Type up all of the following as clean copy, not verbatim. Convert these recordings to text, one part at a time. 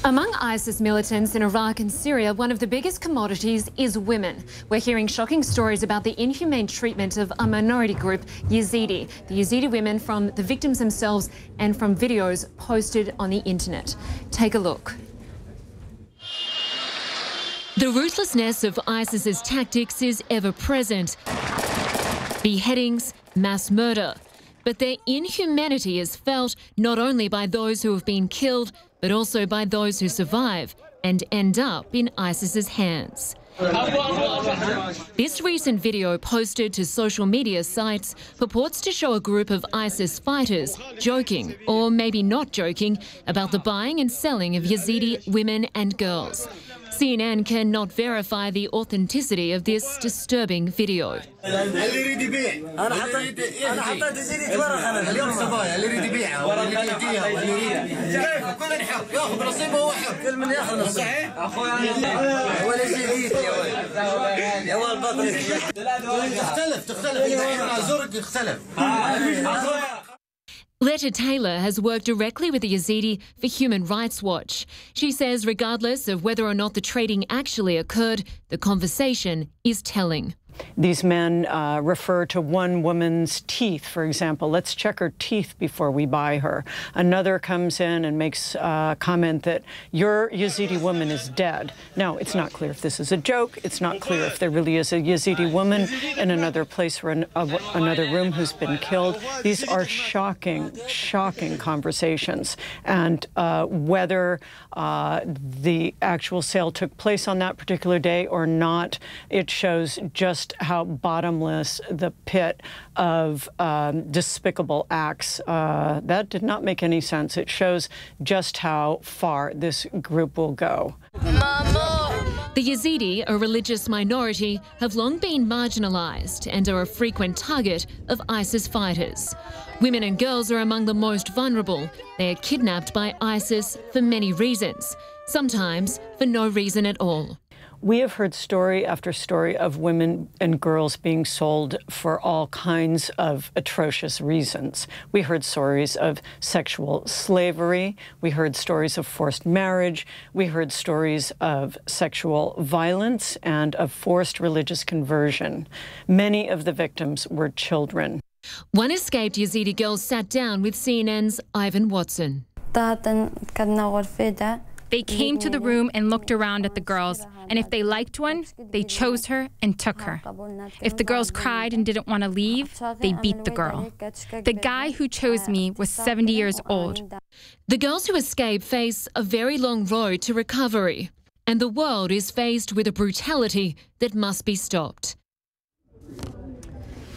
Among ISIS militants in Iraq and Syria, one of the biggest commodities is women. We're hearing shocking stories about the inhumane treatment of a minority group, Yazidi. The Yazidi women, from the victims themselves and from videos posted on the internet. Take a look. The ruthlessness of ISIS's tactics is ever present. Beheadings, mass murder. But their inhumanity is felt not only by those who have been killed, but also by those who survive and end up in ISIS's hands. This recent video posted to social media sites purports to show a group of ISIS fighters joking, or maybe not joking, about the buying and selling of Yazidi women and girls. CNN cannot verify the authenticity of this disturbing video. Letta Taylor has worked directly with the Yazidi for Human Rights Watch. She says regardless of whether or not the trading actually occurred, the conversation is telling. These men refer to one woman's teeth, for example. Let's check her teeth before we buy her. Another comes in and makes a comment that your Yazidi woman is dead. Now, it's not clear if this is a joke. It's not clear if there really is a Yazidi woman in another place or another room who's been killed. These are shocking, shocking conversations. And whether the actual sale took place on that particular day or not, it shows just how bottomless the pit of despicable acts. That did not make any sense. It shows just how far this group will go. The Yazidi, a religious minority, have long been marginalised and are a frequent target of ISIS fighters. Women and girls are among the most vulnerable. They are kidnapped by ISIS for many reasons, sometimes for no reason at all. We have heard story after story of women and girls being sold for all kinds of atrocious reasons. We heard stories of sexual slavery. We heard stories of forced marriage. We heard stories of sexual violence and of forced religious conversion. Many of the victims were children. One escaped Yazidi girl sat down with CNN's Ivan Watson. They came to the room and looked around at the girls, and if they liked one, they chose her and took her. If the girls cried and didn't want to leave, they beat the girl. The guy who chose me was 70 years old. The girls who escaped face a very long road to recovery, and the world is faced with a brutality that must be stopped.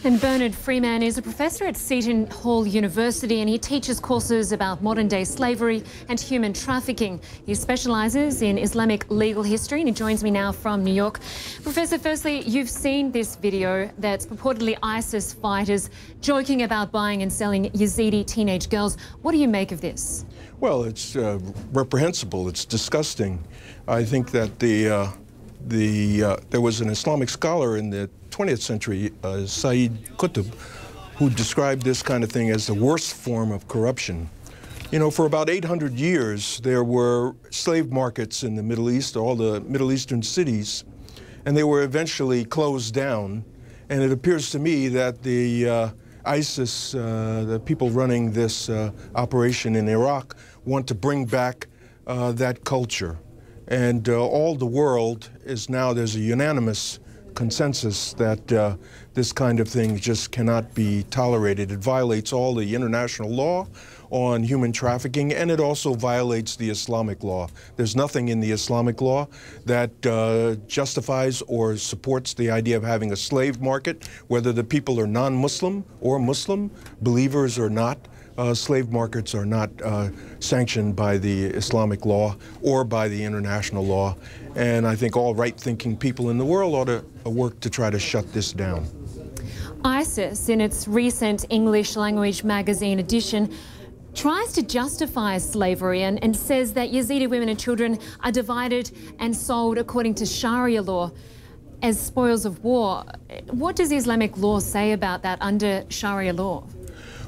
And Bernard Freamon is a professor at Seton Hall University, and he teaches courses about modern-day slavery and human trafficking. He specialises in Islamic legal history, and he joins me now from New York. Professor, firstly, you've seen this video that's purportedly ISIS fighters joking about buying and selling Yazidi teenage girls. What do you make of this? Well, it's reprehensible. It's disgusting. I think that there was an Islamic scholar in the 20th century, Said Qutb, who described this kind of thing as the worst form of corruption. You know, for about 800 years, there were slave markets in the Middle East, all the Middle Eastern cities, and they were eventually closed down. And it appears to me that the ISIS, the people running this operation in Iraq, want to bring back that culture. And all the world is now, there's a unanimous consensus that this kind of thing just cannot be tolerated. It violates all the international law on human trafficking, and it also violates the Islamic law. There's nothing in the Islamic law that justifies or supports the idea of having a slave market, whether the people are non-Muslim or Muslim, believers or not. Slave markets are not sanctioned by the Islamic law or by the international law. And I think all right-thinking people in the world ought to work to try to shut this down. ISIS, in its recent English language magazine edition, tries to justify slavery and says that Yazidi women and children are divided and sold according to Sharia law as spoils of war. What does Islamic law say about that under Sharia law?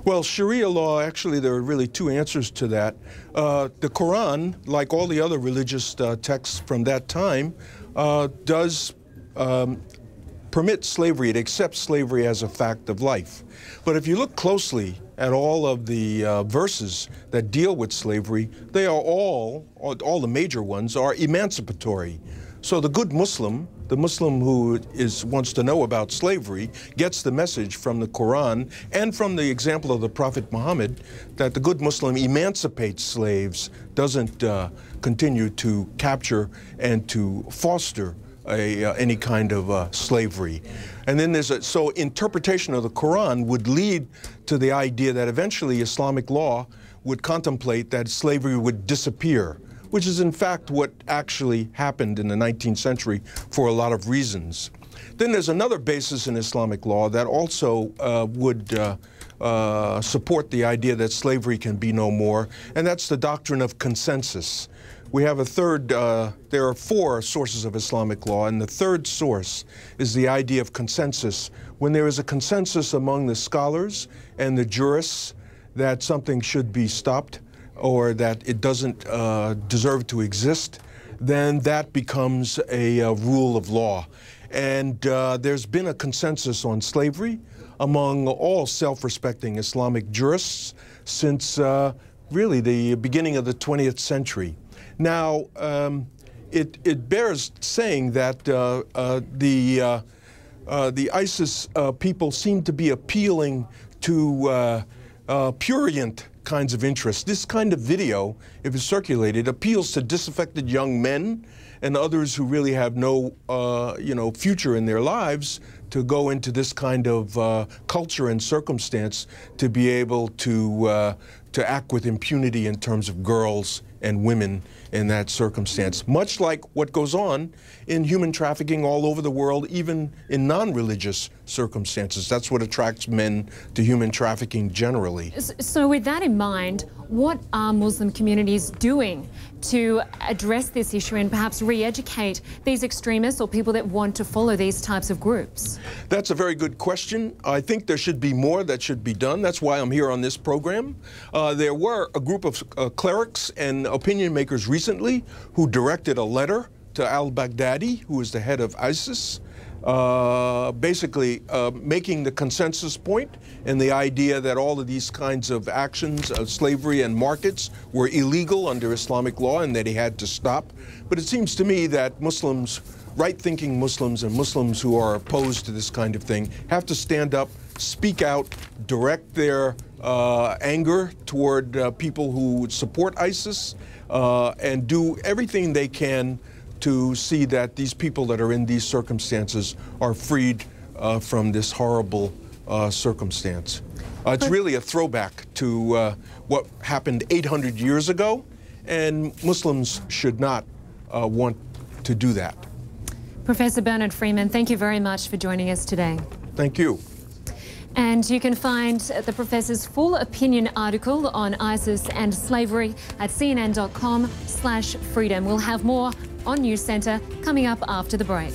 Well, Sharia law, actually, there are really two answers to that. The Quran, like all the other religious texts from that time, does permit slavery. It accepts slavery as a fact of life. But if you look closely at all of the verses that deal with slavery, they are all the major ones, are emancipatory. So the good Muslim, the Muslim who wants to know about slavery, gets the message from the Quran and from the example of the Prophet Muhammad that the good Muslim emancipates slaves, doesn't continue to capture and to foster any kind of slavery. And then so interpretation of the Quran would lead to the idea that eventually Islamic law would contemplate that slavery would disappear, which is in fact what actually happened in the 19th century for a lot of reasons. Then there's another basis in Islamic law that also would support the idea that slavery can be no more, and that's the doctrine of consensus. We have a third, there are four sources of Islamic law, and the third source is the idea of consensus. When there is a consensus among the scholars and the jurists that something should be stopped, or that it doesn't deserve to exist, then that becomes a rule of law. And there's been a consensus on slavery among all self-respecting Islamic jurists since really the beginning of the 20th century. Now, it bears saying that the ISIS people seem to be appealing to prurient kinds of interests. This kind of video, if it's circulated, appeals to disaffected young men and others who really have no, future in their lives to go into this kind of culture and circumstance to be able to act with impunity in terms of girls and women in that circumstance, much like what goes on in human trafficking all over the world, even in non-religious circumstances. That's what attracts men to human trafficking generally. So with that in mind, what are Muslim communities doing to address this issue and perhaps re-educate these extremists or people that want to follow these types of groups? That's a very good question. I think there should be more that should be done. That's why I'm here on this program. There were a group of clerics and opinion makers recently who directed a letter to al-Baghdadi, who is the head of ISIS, basically making the consensus point and the idea that all of these kinds of actions of slavery and markets were illegal under Islamic law and that he had to stop. But it seems to me that Muslims, right-thinking Muslims and Muslims who are opposed to this kind of thing have to stand up, speak out, direct their anger toward people who support ISIS, and do everything they can to see that these people that are in these circumstances are freed from this horrible circumstance. It's really a throwback to what happened 800 years ago, and Muslims should not want to do that. Professor Bernard Freamon, thank you very much for joining us today. Thank you. And you can find the professor's full opinion article on ISIS and slavery at cnn.com/freedom. We'll have more on News Centre coming up after the break.